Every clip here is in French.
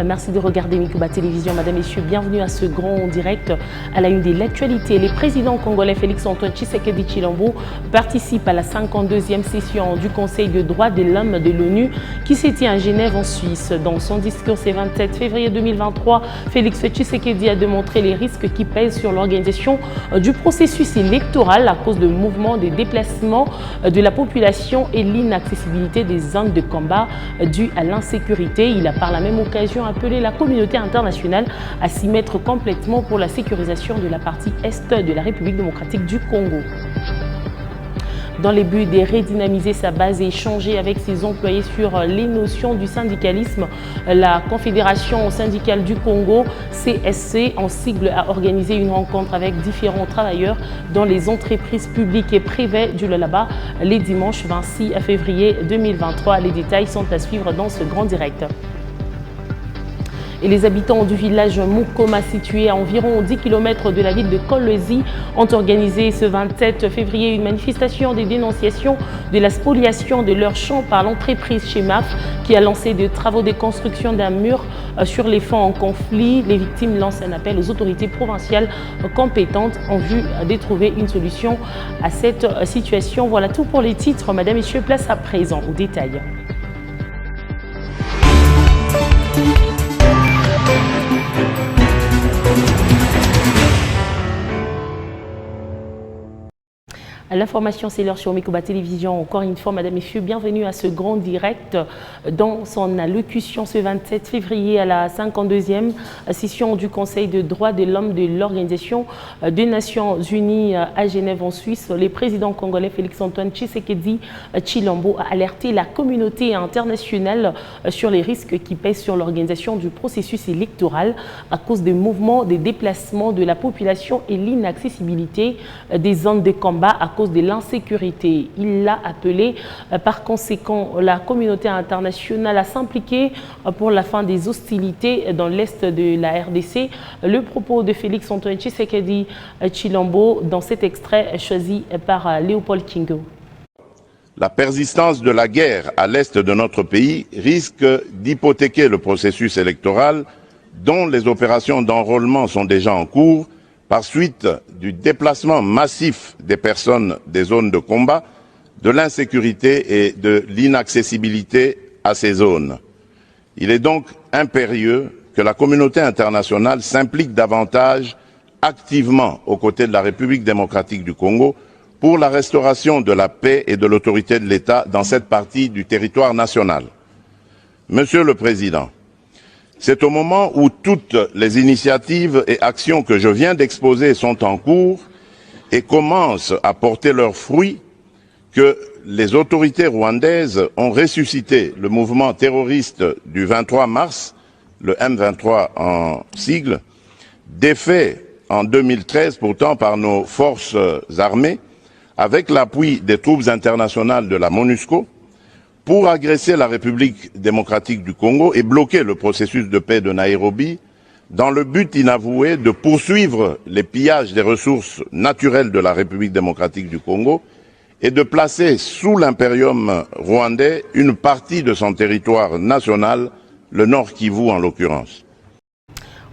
merci de regarder Mikuba Télévision. Madame, Messieurs, bienvenue à ce grand direct à la une de l'actualité. Le président congolais Félix-Antoine Tshisekedi Tshilombo participe à la 52e session du Conseil des droits de l'homme de l'ONU qui s'est tient à Genève en Suisse. Dans son discours ce 27 février 2023, Félix Tshisekedi a démontré les risques qui pèsent sur l'organisation du processus électoral à cause de mouvements de déplacement de la population et l'inaccessibilité des zones de combat dues à l'insécurité. Il a par la même occasion appelé la communauté internationale à s'y mettre complètement pour la sécurisation de la partie est de la République démocratique du Congo. Dans le but de redynamiser sa base et échanger avec ses employés sur les notions du syndicalisme, la Confédération syndicale du Congo, CSC, en sigle, a organisé une rencontre avec différents travailleurs dans les entreprises publiques et privées du Lualaba les dimanches 26 février 2023. Les détails sont à suivre dans ce grand direct. Et les habitants du village Mukoma, situé à environ 10 km de la ville de Kolwezi, ont organisé ce 27 février une manifestation de dénonciation de la spoliation de leurs champs par l'entreprise Chemaf qui a lancé des travaux de construction d'un mur sur les fonds en conflit. Les victimes lancent un appel aux autorités provinciales compétentes en vue de trouver une solution à cette situation. Voilà tout pour les titres. Madame, Messieurs, place à présent au détail. L'information, c'est l'heure sur Mikuba Télévision. Encore une fois, Madame, Messieurs, bienvenue à ce grand direct. Dans son allocution ce 27 février à la 52e session du Conseil des droits de l'homme de l'Organisation des Nations Unies à Genève en Suisse, le président congolais Félix-Antoine Tshisekedi Tshilombo a alerté la communauté internationale sur les risques qui pèsent sur l'organisation du processus électoral à cause des mouvements, des déplacements de la population et l'inaccessibilité des zones de combat à cause de l'insécurité. Il l'a appelé par conséquent la communauté internationale à s'impliquer pour la fin des hostilités dans l'est de la RDC. Le propos de Félix-Antoine Tshisekedi Tshilombo dans cet extrait choisi par Léopold Kingo. La persistance de la guerre à l'est de notre pays risque d'hypothéquer le processus électoral dont les opérations d'enrôlement sont déjà en cours par suite du déplacement massif des personnes des zones de combat, de l'insécurité et de l'inaccessibilité à ces zones. Il est donc impérieux que la communauté internationale s'implique davantage activement aux côtés de la République démocratique du Congo pour la restauration de la paix et de l'autorité de l'État dans cette partie du territoire national. Monsieur le Président, c'est au moment où toutes les initiatives et actions que je viens d'exposer sont en cours et commencent à porter leurs fruits que les autorités rwandaises ont ressuscité le mouvement terroriste du 23 mars, le M23 en sigle, défait en 2013 pourtant par nos forces armées avec l'appui des troupes internationales de la MONUSCO, pour agresser la République démocratique du Congo et bloquer le processus de paix de Nairobi dans le but inavoué de poursuivre les pillages des ressources naturelles de la République démocratique du Congo et de placer sous l'impérium rwandais une partie de son territoire national, le Nord Kivu en l'occurrence.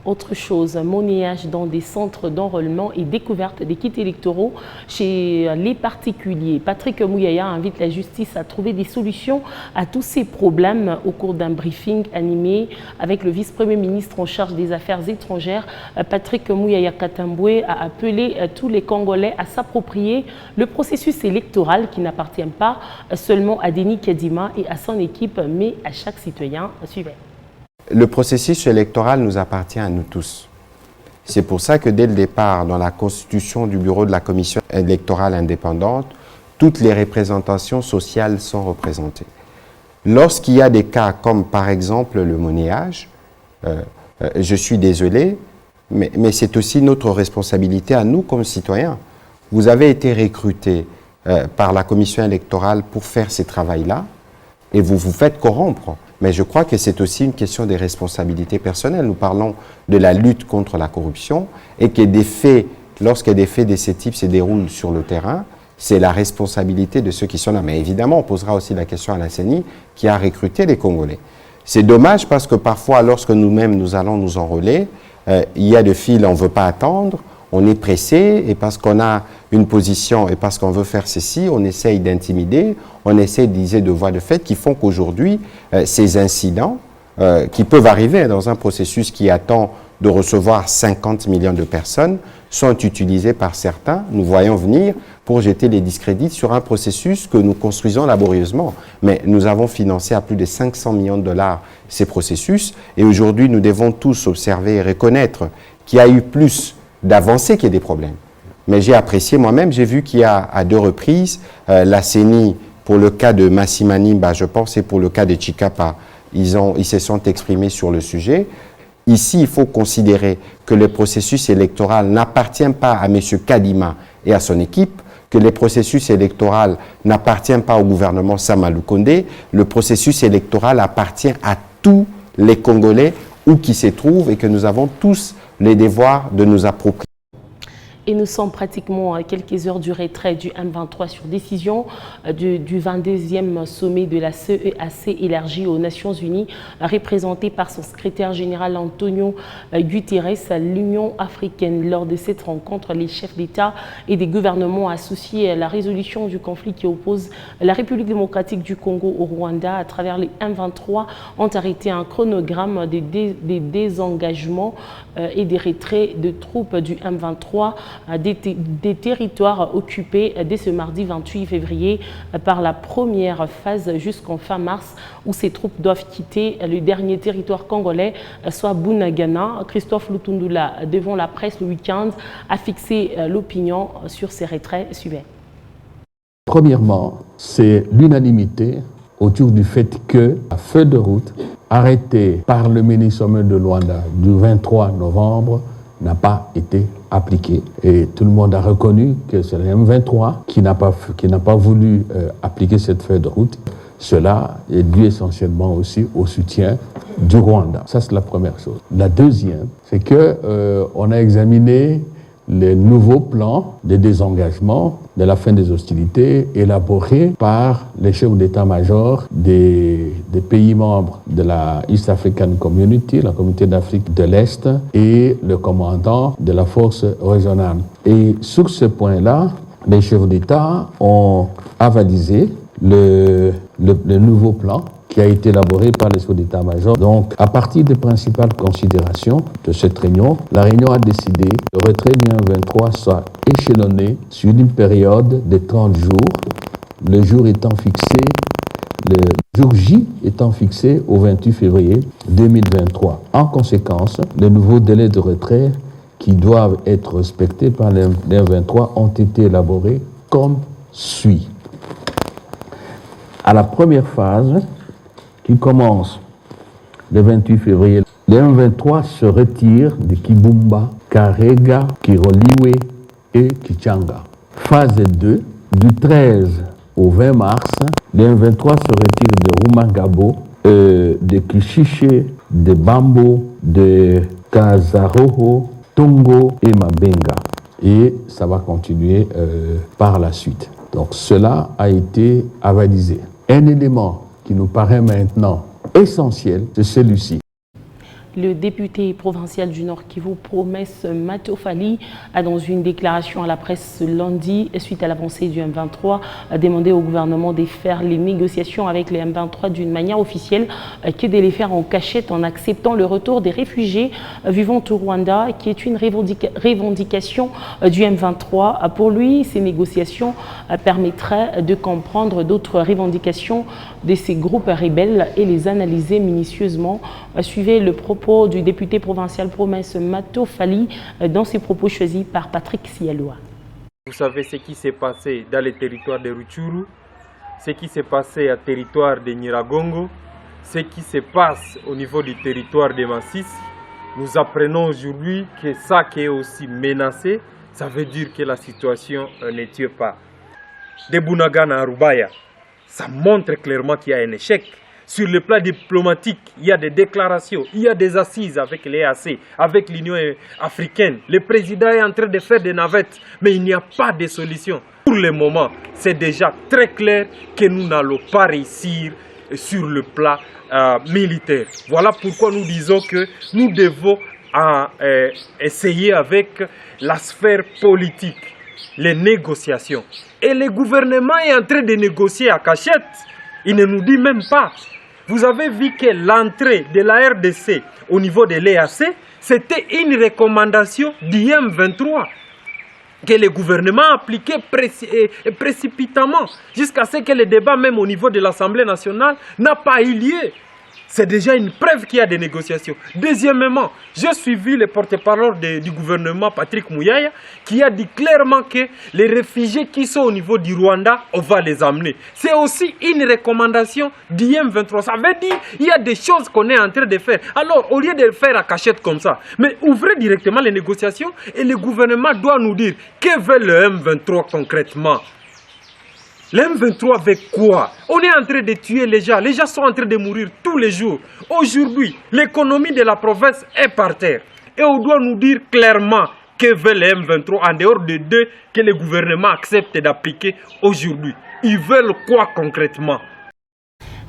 Autre chose, monnayage dans des centres d'enrôlement et découverte des kits électoraux chez les particuliers. Patrick Mouyaya invite la justice à trouver des solutions à tous ces problèmes au cours d'un briefing animé avec le vice-premier ministre en charge des affaires étrangères. Patrick Mouyaya Katamboué a appelé tous les Congolais à s'approprier le processus électoral qui n'appartient pas seulement à Denis Kadima et à son équipe, mais à chaque citoyen. Suivez. Le processus électoral nous appartient à nous tous. C'est pour ça que dès le départ, dans la constitution du bureau de la commission électorale indépendante, toutes les représentations sociales sont représentées. Lorsqu'il y a des cas comme par exemple le monnayage, je suis désolé, mais c'est aussi notre responsabilité à nous comme citoyens. Vous avez été recrutés par la commission électorale pour faire ce travail-là et vous vous faites corrompre. Mais je crois que c'est aussi une question des responsabilités personnelles. Nous parlons de la lutte contre la corruption et que des faits, lorsque des faits de ce type se déroulent sur le terrain, c'est la responsabilité de ceux qui sont là. Mais évidemment, on posera aussi la question à la CENI qui a recruté les Congolais. C'est dommage parce que parfois, lorsque nous-mêmes nous allons nous enrôler, il y a des files, on ne veut pas attendre, on est pressé, et parce qu'on a une position et parce qu'on veut faire ceci, on essaye d'intimider, on essaye d'utiliser de voies de fait qui font qu'aujourd'hui, ces incidents qui peuvent arriver dans un processus qui attend de recevoir 50 millions de personnes sont utilisés par certains, nous voyons venir, pour jeter les discrédits sur un processus que nous construisons laborieusement. Mais nous avons financé à plus de 500 millions de dollars ces processus, et aujourd'hui nous devons tous observer et reconnaître qu'il y a eu plus d'avancées qu'il y a des problèmes. Mais j'ai apprécié moi-même, j'ai vu qu'il y a à 2 reprises, la CENI, pour le cas de Massimani, je pense, et pour le cas de Chikapa, ils se sont exprimés sur le sujet. Ici, il faut considérer que le processus électoral n'appartient pas à M. Kadima et à son équipe, que le processus électoral n'appartient pas au gouvernement Sama Lukonde, le processus électoral appartient à tous les Congolais où qu'ils se trouvent et que nous avons tous les devoirs de nous approprier. Et nous sommes pratiquement à quelques heures du retrait du M23 sur décision du 22e sommet de la CEAC élargi aux Nations Unies, représenté par son secrétaire général Antonio Guterres à l'Union africaine. Lors de cette rencontre, les chefs d'État et des gouvernements associés à la résolution du conflit qui oppose la République démocratique du Congo au Rwanda à travers les M23 ont arrêté un chronogramme des désengagements et des retraits de troupes du M23 des territoires occupés dès ce mardi 28 février par la première phase jusqu'en fin mars où ces troupes doivent quitter le dernier territoire congolais, soit Bunagana. Christophe Lutundula, devant la presse le week-end, a fixé l'opinion sur ces retraits. Suivez. Premièrement, c'est l'unanimité autour du fait que la feuille de route arrêtée par le mini-sommet de Luanda du 23 novembre n'a pas été appliquée. Et tout le monde a reconnu que c'est le M23 qui n'a pas voulu appliquer cette feuille de route. Cela est dû essentiellement aussi au soutien du Rwanda. Ça, c'est la première chose. La deuxième, c'est qu'on a examiné les nouveaux plans de désengagement de la fin des hostilités élaborés par les chefs d'état-major des pays membres de la East African Community, la communauté d'Afrique de l'Est, et le commandant de la force régionale. Et sur ce point-là, les chefs d'État ont avalisé le nouveau plan qui a été élaboré par les chefs d'état-major. Donc, à partir des principales considérations de cette réunion, la réunion a décidé que le retrait du M23 soit échelonné sur une période de 30 jours, le jour J étant fixé au 28 février 2023. En conséquence, les nouveaux délais de retrait qui doivent être respectés par les M23 ont été élaborés comme suit. À la première phase, qui commence le 28 février, les M23 se retirent de Kibumba, Karega, Kiroliwe et Kichanga. Phase 2, du 13 au 20 mars, les M23 se retirent de Rumangabo, de Kishiche, de Bambo, de Kazaroho, Tongo et Mabenga. Et ça va continuer par la suite. Donc cela a été avalisé. Un élément qui nous paraît maintenant essentiel, c'est celui-ci. Le député provincial du Nord Kivu, Promesse Matofali, a dans une déclaration à la presse lundi, suite à l'avancée du M23, a demandé au gouvernement de faire les négociations avec les M23 d'une manière officielle que de les faire en cachette en acceptant le retour des réfugiés vivant au Rwanda, qui est une revendication du M23. Pour lui, ces négociations permettraient de comprendre d'autres revendications de ces groupes rebelles et les analyser minutieusement. Suivez le propos du député provincial Promesse Matofali dans ses propos choisis par Patrick Sialoa. Vous savez ce qui s'est passé dans les territoires de Rutshuru, ce qui s'est passé à territoire de Nyiragongo, ce qui se passe au niveau du territoire de Masisi. Nous apprenons aujourd'hui que ça qui est aussi menacé, ça veut dire que la situation ne tue pas. De Bunagana à Rubaya, ça montre clairement qu'il y a un échec. Sur le plan diplomatique, il y a des déclarations, il y a des assises avec l'EAC, avec l'Union africaine. Le président est en train de faire des navettes, mais il n'y a pas de solution. Pour le moment, c'est déjà très clair que nous n'allons pas réussir sur le plan militaire. Voilà pourquoi nous disons que nous devons essayer avec la sphère politique, les négociations. Et le gouvernement est en train de négocier à cachette. Il ne nous dit même pas. Vous avez vu que l'entrée de la RDC au niveau de l'EAC, c'était une recommandation d'IM 23 que le gouvernement a appliqué précipitamment jusqu'à ce que le débat même au niveau de l'Assemblée nationale n'a pas eu lieu. C'est déjà une preuve qu'il y a des négociations. Deuxièmement, j'ai suivi le porte-parole du gouvernement, Patrick Mouyaya, qui a dit clairement que les réfugiés qui sont au niveau du Rwanda, on va les amener. C'est aussi une recommandation d'IM 23. Ça veut dire qu'il y a des choses qu'on est en train de faire. Alors, au lieu de le faire à cachette comme ça, mais ouvrez directement les négociations et le gouvernement doit nous dire que veut le M23 concrètement. L'M23 avec quoi? On est en train de tuer les gens sont en train de mourir tous les jours. Aujourd'hui, l'économie de la province est par terre. Et on doit nous dire clairement que veut le M23 en dehors de deux que le gouvernement accepte d'appliquer aujourd'hui. Ils veulent quoi concrètement?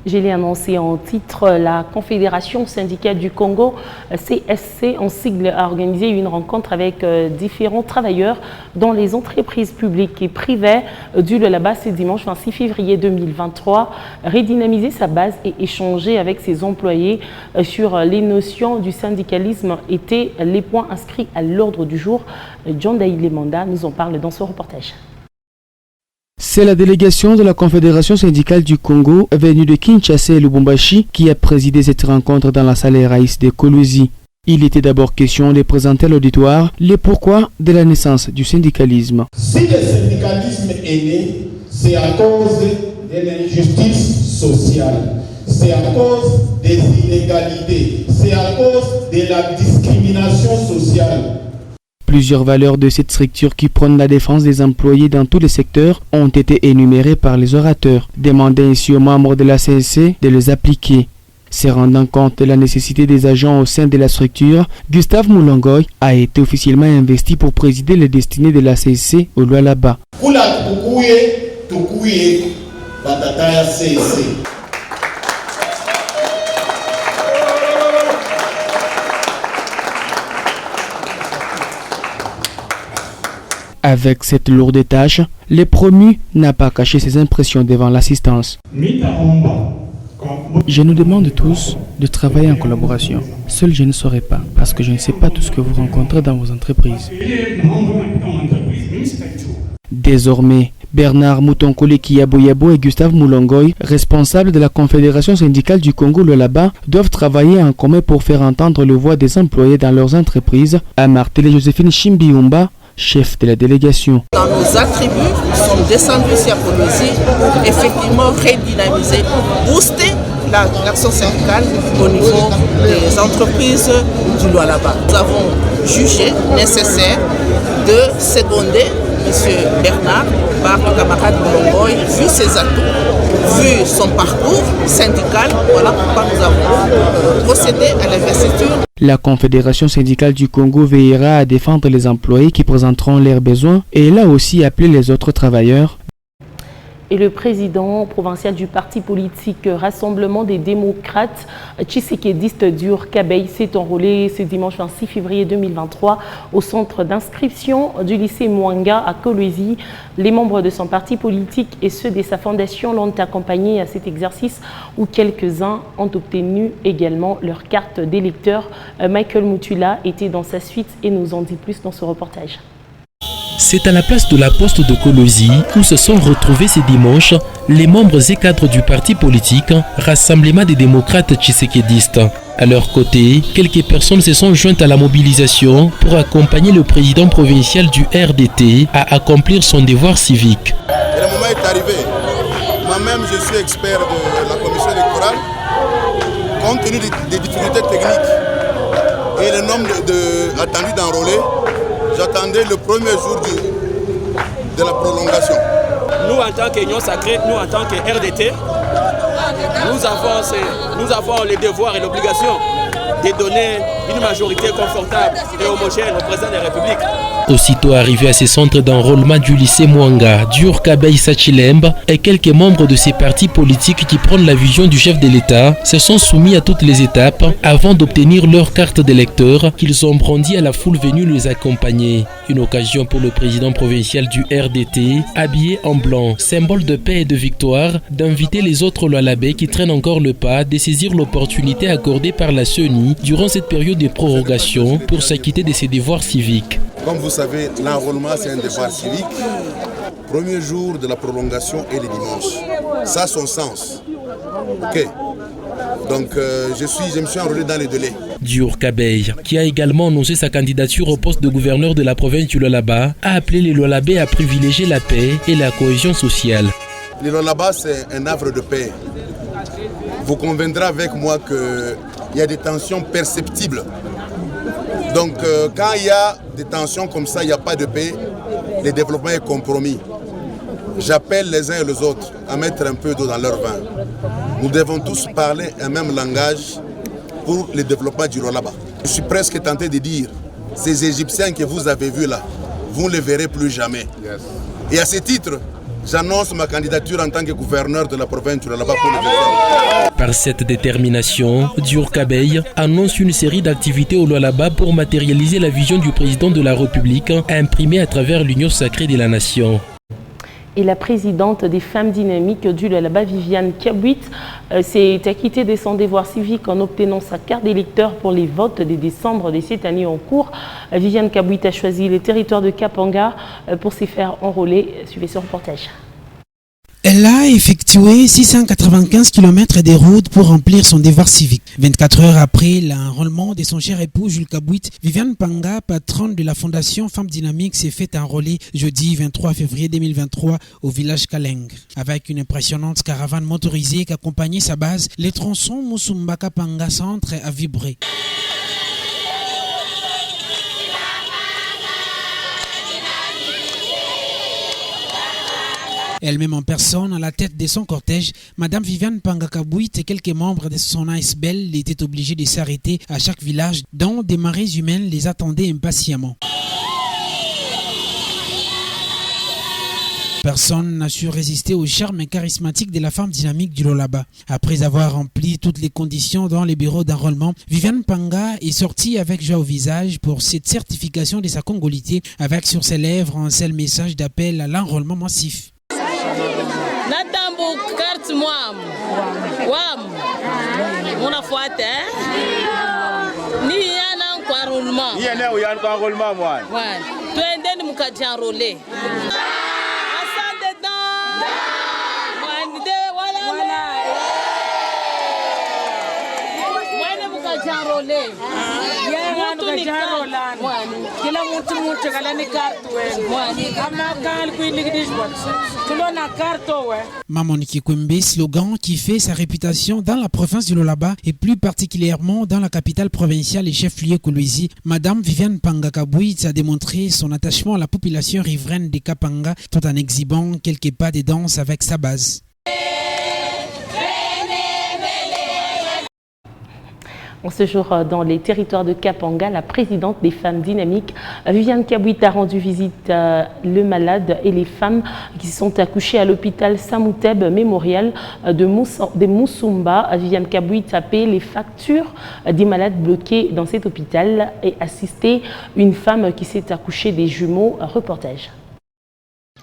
Je l'ai annoncé en titre, la Confédération syndicale du Congo, CSC en sigle, a organisé une rencontre avec différents travailleurs dans les entreprises publiques et privées du Lualaba ce dimanche 26 février 2023. Redynamiser sa base et échanger avec ses employés sur les notions du syndicalisme étaient les points inscrits à l'ordre du jour. John Daï-Lemanda nous en parle dans ce reportage. C'est la délégation de la Confédération syndicale du Congo venue de Kinshasa et Lubumbashi qui a présidé cette rencontre dans la salle Raïs de Kolwezi. Il était d'abord question de présenter à l'auditoire les pourquoi de la naissance du syndicalisme. Si le syndicalisme est né, c'est à cause de l'injustice sociale, c'est à cause des inégalités, c'est à cause de la discrimination sociale. Plusieurs valeurs de cette structure qui prônent la défense des employés dans tous les secteurs ont été énumérées par les orateurs, demandant ainsi aux membres de la CSC de les appliquer. Se rendant compte de la nécessité des agents au sein de la structure, Gustave Moulongoy a été officiellement investi pour présider les destinées de la CSC au Lualaba. Avec cette lourde tâche, le promu n'a pas caché ses impressions devant l'assistance. Je nous demande tous de travailler en collaboration. Seul je ne saurais pas, parce que je ne sais pas tout ce que vous rencontrez dans vos entreprises. Désormais, Bernard Moutonkole Kiyaboyabo et Gustave Moulongoy, responsables de la Confédération syndicale du Congo Lualaba, doivent travailler en commun pour faire entendre le voix des employés dans leurs entreprises, a martelé Joséphine Chimbiumba, chef de la délégation. Dans nos attributs, nous sommes descendus ici à Kolwezi pour effectivement redynamiser, booster l'action syndicale au niveau des entreprises du Lualaba. Nous avons jugé nécessaire de seconder M. Bernard par le camarade Moulongoy, vu ses atouts, vu son parcours syndical. Voilà pourquoi nous avons procédé à l'investiture. La Confédération syndicale du Congo veillera à défendre les employés qui présenteront leurs besoins et elle a aussi appelé les autres travailleurs. Et le président provincial du parti politique Rassemblement des démocrates, tshisekédiste Dur Kabeï, s'est enrôlé ce dimanche 26 février 2023 au centre d'inscription du lycée Mwanga à Kolwezi. Les membres de son parti politique et ceux de sa fondation l'ont accompagné à cet exercice où quelques-uns ont obtenu également leur carte d'électeur. Michael Mutula était dans sa suite et nous en dit plus dans ce reportage. C'est à la place de la poste de Kolwezi où se sont retrouvés ce dimanche les membres et cadres du parti politique Rassemblement des démocrates tshisekédistes. À leur côté, quelques personnes se sont jointes à la mobilisation pour accompagner le président provincial du RDT à accomplir son devoir civique. Et le moment est arrivé. Moi-même, je suis expert de la commission électorale. Compte tenu des difficultés techniques et le nombre attendu d'enrôler, j'attendais le premier jour de la prolongation. Nous, en tant qu'Union sacrée, nous, en tant que RDT, nous avons le devoir et l'obligation de donner une majorité confortable et homogène au président de la République. Aussitôt arrivé à ces centres d'enrôlement du lycée Mwanga, Diur Kabei Sachilembe et quelques membres de ces partis politiques qui prennent la vision du chef de l'État se sont soumis à toutes les étapes avant d'obtenir leur carte d'électeur qu'ils ont brandie à la foule venue les accompagner. Une occasion pour le président provincial du RDT, habillé en blanc, symbole de paix et de victoire, d'inviter les autres Lualabais qui traînent encore le pas de saisir l'opportunité accordée par la CENI durant cette période de prorogation pour s'acquitter de ses devoirs civiques. Comme vous savez, l'enrôlement c'est un devoir civique. Premier jour de la prolongation est le dimanche. Ça a son sens. Ok. Donc je me suis enrôlé dans les délais. Diur Kabei, qui a également annoncé sa candidature au poste de gouverneur de la province du Lualaba, a appelé les Lualabais à privilégier la paix et la cohésion sociale. Le Lualaba c'est un havre de paix. Vous conviendrez avec moi qu'il y a des tensions perceptibles. Donc quand il y a des tensions comme ça, il n'y a pas de paix, le développement est compromis. J'appelle les uns et les autres à mettre un peu d'eau dans leur vin. Nous devons tous parler un même langage pour le développement du Lualaba. Je suis presque tenté de dire, ces Égyptiens que vous avez vus là, vous ne les verrez plus jamais. Et à ce titre, j'annonce ma candidature en tant que gouverneur de la province du Lualaba pour le développement. Par cette détermination, Diur Kabei annonce une série d'activités au Lualaba pour matérialiser la vision du président de la République imprimée à travers l'Union sacrée de la nation. Et la présidente des femmes dynamiques du Lualaba, Viviane Kabouit, s'est acquittée de son devoir civique en obtenant sa carte d'électeur pour les votes de décembre de cette année en cours. Viviane Kabouit a choisi le territoire de Kapanga pour s'y faire enrôler. Suivez ce reportage. Elle a effectué 695 km de route pour remplir son devoir civique. 24 heures après l'enrôlement de son cher époux Jules Kabouit, Viviane Panga, patronne de la Fondation Femmes Dynamiques, s'est fait enrôler jeudi 23 février 2023 au village Kaleng. Avec une impressionnante caravane motorisée qui accompagnait sa base, les tronçons Musumbaka Panga Centre a vibré. Elle-même en personne, à la tête de son cortège, Madame Viviane Panga Kabouit et quelques membres de son ASBL étaient obligés de s'arrêter à chaque village dont des marées humaines les attendaient impatiemment. Personne n'a su résister au charme charismatique de la femme dynamique du Lualaba. Après avoir rempli toutes les conditions dans les bureaux d'enrôlement, Viviane Panga est sortie avec joie au visage pour cette certification de sa congolité, avec sur ses lèvres un seul message d'appel à l'enrôlement massif. Natambu carte mwam wam munafuata ni yana kwa enrôlement ni yana yana kwa enrôlement mwana twendeni mukajanrole asante dan mwande wala mwende mukajanrole kila mtu kalani carte ama kal kuiligdish tulona carte Maman Kikwembe, slogan qui fait sa réputation dans la province du Lualaba et plus particulièrement dans la capitale provinciale et chef-lieu Kolwezi. Madame Viviane Panga Kabouit a démontré son attachement à la population riveraine de Kapanga tout en exhibant quelques pas de danse avec sa base. En ce jour, dans les territoires de Kapanga, la présidente des femmes dynamiques, Viviane Kabouit, a rendu visite le malade et les femmes qui sont accouchées à l'hôpital Samouteb Mémorial de Musumba. Viviane Kabouit a payé les factures des malades bloqués dans cet hôpital et assisté une femme qui s'est accouchée des jumeaux. Reportage.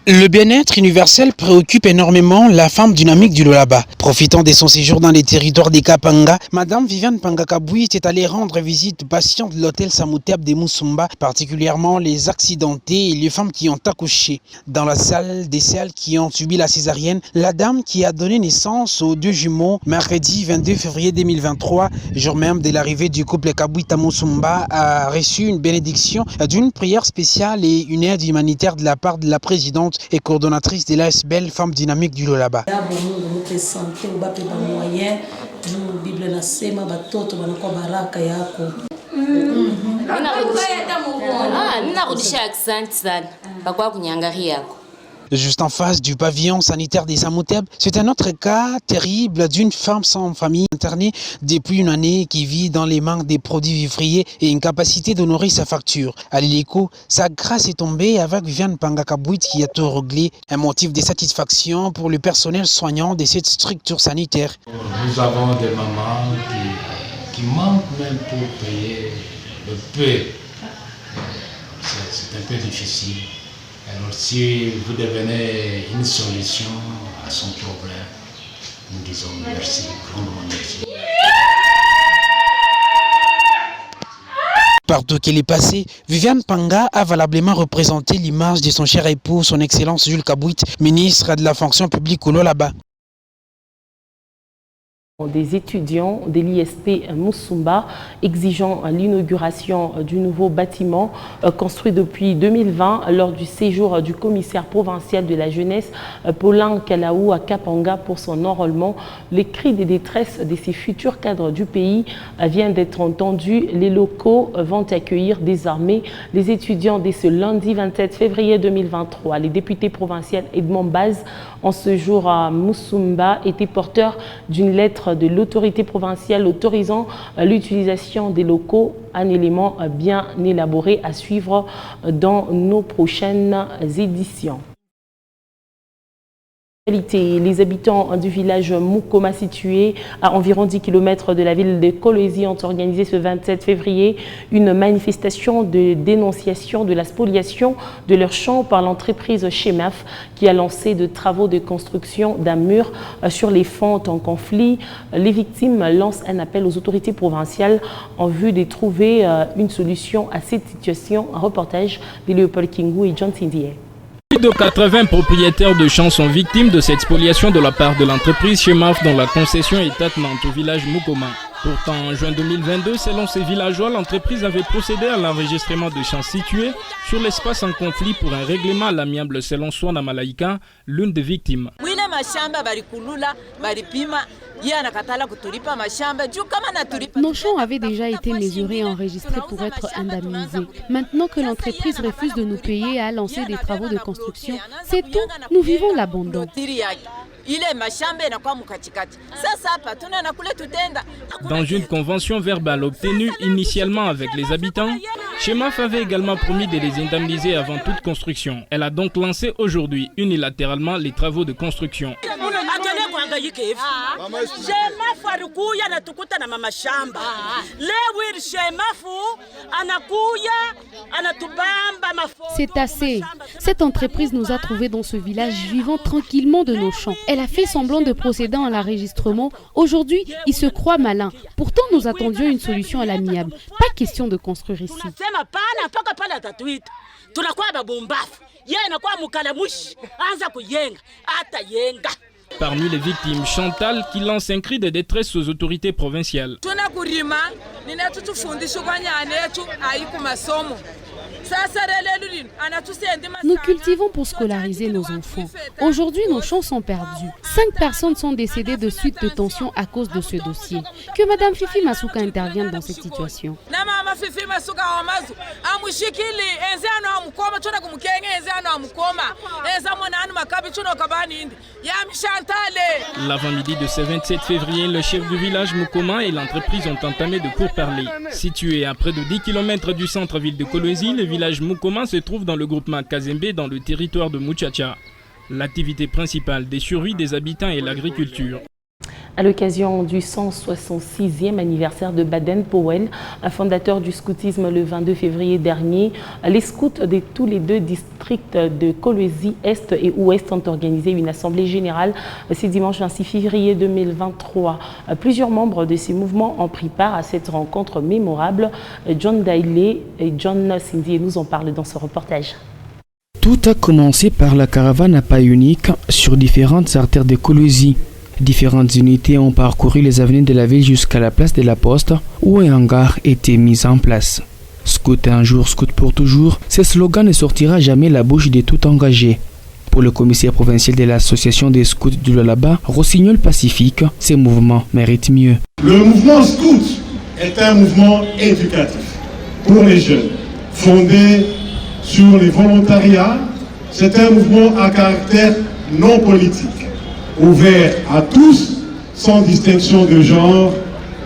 Le bien-être universel préoccupe énormément la femme dynamique du Lualaba. Profitant de son séjour dans les territoires des Kapanga, Madame Viviane Panga Kabouit est allée rendre visite aux patients de l'hôtel Samouteb de Musumba, particulièrement les accidentés et les femmes qui ont accouché. Dans la salle des celles qui ont subi la césarienne, la dame qui a donné naissance aux deux jumeaux mercredi 22 février 2023, jour même de l'arrivée du couple Kabouit à Musumba, a reçu une bénédiction d'une prière spéciale et une aide humanitaire de la part de la présidente et coordonnatrice de l'ASBL Femmes Dynamiques du Lualaba. Juste en face du pavillon sanitaire des Amouteb, c'est un autre cas terrible d'une femme sans famille internée depuis une année qui vit dans les manques des produits vivriers et incapacité d'honorer sa facture. À l'hélico, sa grâce est tombée avec Viviane Pangakabouit qui a tout réglé. Un motif de satisfaction pour le personnel soignant de cette structure sanitaire. Nous avons des mamans qui manquent même pour payer le peu. C'est un peu difficile. Alors si vous devenez une solution à son problème, nous disons merci, grandement merci. Partout qu'elle est passée, Viviane Panga a valablement représenté l'image de son cher époux, son Excellence Jules Kabouit, ministre de la fonction publique au Lualaba. Des étudiants de l'ISP Musumba exigeant l'inauguration du nouveau bâtiment construit depuis 2020 lors du séjour du commissaire provincial de la jeunesse Paulin Kalaou à Kapanga pour son enrôlement. Les cris de détresse de ces futurs cadres du pays viennent d'être entendus. Les locaux vont accueillir désormais les étudiants dès ce lundi 27 février 2023. Les députés provinciaux Edmond Baz en ce jour à Musumba étaient porteurs d'une lettre de l'autorité provinciale autorisant l'utilisation des locaux, un élément bien élaboré à suivre dans nos prochaines éditions. Les habitants du village Mukoma, situé à environ 10 km de la ville de Kolwezi, ont organisé ce 27 février une manifestation de dénonciation de la spoliation de leurs champs par l'entreprise Chemaf qui a lancé de travaux de construction d'un mur sur les fentes en conflit. Les victimes lancent un appel aux autorités provinciales en vue de trouver une solution à cette situation. Un reportage de Léopold Kingou et John Tindier. Plus de 80 propriétaires de champs sont victimes de cette spoliation de la part de l'entreprise Chemaf dont la concession est attenante au village Mukoma. Pourtant, en juin 2022, selon ces villageois, l'entreprise avait procédé à l'enregistrement de champs situés sur l'espace en conflit pour un règlement à l'amiable selon Swana Malaika, l'une des victimes. Nos champs avaient déjà été mesurés et enregistrés pour être indemnisés. Maintenant que l'entreprise refuse de nous payer et a lancé des travaux de construction, c'est tout, nous vivons l'abandon. Dans une convention verbale obtenue initialement avec les habitants, Chemaf avait également promis de les indemniser avant toute construction. Elle a donc lancé aujourd'hui unilatéralement les travaux de construction. C'est assez. Cette entreprise nous a trouvés dans ce village vivant tranquillement de nos champs. Elle a fait semblant de procéder à l'enregistrement. Aujourd'hui, il se croit malin. Pourtant, nous attendions une solution à l'amiable. Pas question de construire ici. Parmi les victimes, Chantal qui lance un cri de détresse aux autorités provinciales. Nous cultivons pour scolariser nos enfants. Aujourd'hui, nos champs sont perdus. 5 personnes sont décédées de suite de tensions à cause de ce dossier. Que Madame Fifi Masuka intervienne dans cette situation. L'avant-midi de ce 27 février, le chef du village Mukoma et l'entreprise ont entamé de pourparlers. Situé à près de 10 km du centre-ville de Kolwezi, le village Mukoma se trouve dans le groupement Kazembe dans le territoire de Muchacha. L'activité principale des survies des habitants est l'agriculture. À l'occasion du 166e anniversaire de Baden-Powell, un fondateur du scoutisme le 22 février dernier, les scouts de tous les 2 districts de Kolwezi Est et Ouest ont organisé une assemblée générale ce dimanche 26 février 2023. Plusieurs membres de ces mouvements ont pris part à cette rencontre mémorable. John Dailey et John Cindy nous en parlent dans ce reportage. Tout a commencé par la caravane à pas unique sur différentes artères de Kolwezi. Différentes unités ont parcouru les avenues de la ville jusqu'à la place de la Poste où un hangar était mis en place. Scout un jour, scout pour toujours, ce slogan ne sortira jamais la bouche de tout engagé. Pour le commissaire provincial de l'association des scouts du Lualaba, Rossignol Pacifique, ces mouvements méritent mieux. Le mouvement scout est un mouvement éducatif pour les jeunes, fondé sur les volontariats, c'est un mouvement à caractère non politique, ouvert à tous, sans distinction de genre,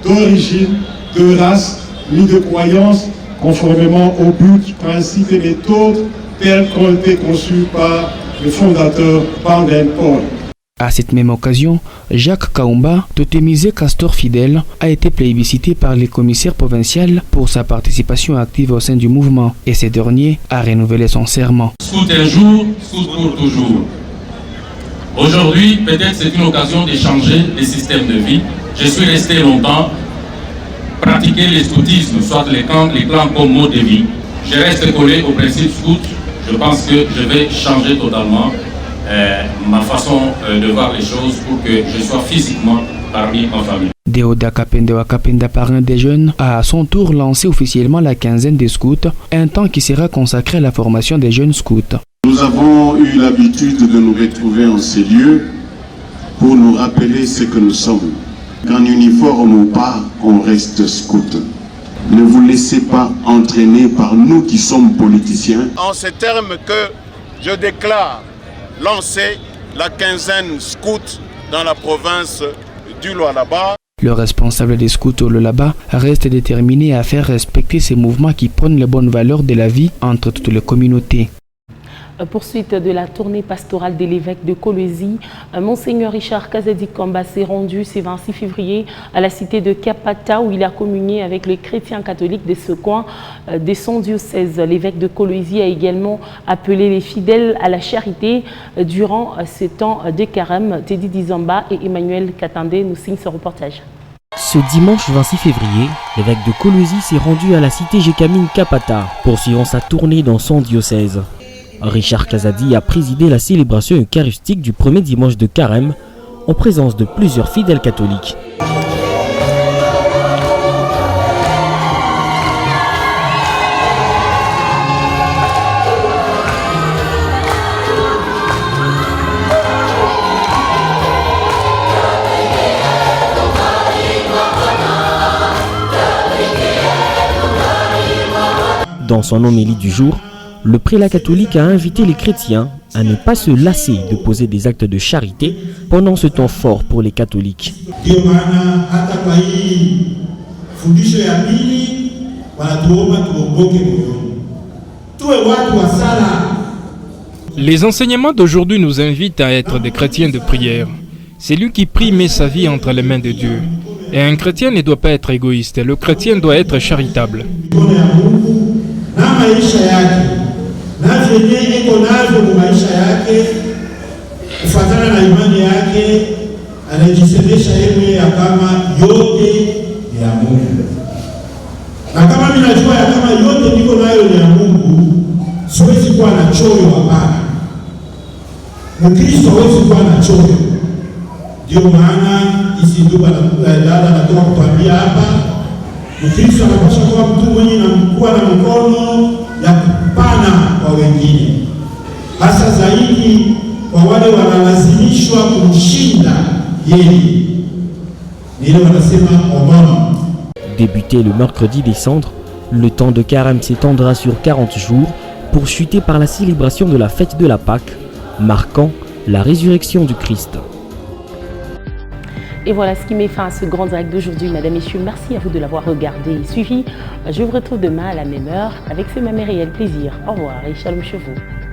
d'origine, de race, ni de croyance, conformément aux buts, principes et méthodes tels qu'ont été conçus par le fondateur Baden-Powell. À cette même occasion, Jacques Kaumba, totémisé Castor Fidèle, a été plébiscité par les commissaires provinciaux pour sa participation active au sein du mouvement et ce dernier a renouvelé son serment. Scout un jour, scout pour toujours. Aujourd'hui, peut-être c'est une occasion de changer les systèmes de vie. Je suis resté longtemps pratiquer le scoutisme, soit les clans comme mode de vie. Je reste collé au principe scout. Je pense que je vais changer totalement ma façon de voir les choses pour que je sois physiquement parmi ma famille. Deoda Kapenda Kapenda, parrain des jeunes, a à son tour lancé officiellement la quinzaine des scouts, un temps qui sera consacré à la formation des jeunes scouts. Nous avons eu l'habitude de nous retrouver en ces lieux pour nous rappeler ce que nous sommes. Qu'en uniforme ou pas, on reste scout. Ne vous laissez pas entraîner par nous qui sommes politiciens. En ces termes que je déclare lancer la quinzaine scout dans la province du Lualaba. Le responsable des scouts au Lualaba reste déterminé à faire respecter ces mouvements qui prônent les bonnes valeurs de la vie entre toutes les communautés. Poursuite de la tournée pastorale de l'évêque de Kolwezi, Monseigneur Richard Kazadi Kamba s'est rendu ce 26 février à la cité de Kapata où il a communié avec les chrétiens catholiques de ce coin de son diocèse. L'évêque de Kolwezi a également appelé les fidèles à la charité durant ce temps de carême. Teddy Dizamba et Emmanuel Katande nous signent ce reportage. Ce dimanche 26 février, l'évêque de Kolwezi s'est rendu à la cité Jekamine Kapata, poursuivant sa tournée dans son diocèse. Richard Kazadi a présidé la célébration eucharistique du premier dimanche de carême en présence de plusieurs fidèles catholiques. Dans son homélie du jour, le prélat catholique a invité les chrétiens à ne pas se lasser de poser des actes de charité pendant ce temps fort pour les catholiques. Les enseignements d'aujourd'hui nous invitent à être des chrétiens de prière. C'est lui qui prie met sa vie entre les mains de Dieu. Et un chrétien ne doit pas être égoïste, le chrétien doit être charitable. Na vyenye iko navyo mu maisha yake kufuatana na imani yake anajisemesha yeye ya kama yote ya Mungu. Na kama mimi najua ya kama yote niko nayo ni ya Mungu, siwezi kuwa na choyo hapana. Mkristo hawezi kuwa na choyo. Ndio maana hizi ndugu dada natoka kutuambia hapa, Mkristo anapaswa kuwa mtu mwenye na kuwa na mkono ya kupana kwa wengine, hasa zaidi kwa wale wanalazimishwa kumshinda yeye. Nile wanasema omama. Débuté le mercredi des cendres, le temps de carême s'étendra sur 40 jours, poursuité par la célébration de la fête de la Pâque, marquant la résurrection du Christ. Et voilà ce qui met fin à ce grand direct d'aujourd'hui, mesdames et messieurs. Merci à vous de l'avoir regardé et suivi. Je vous retrouve demain à la même heure avec ce même réel plaisir. Au revoir et shalom chez vous.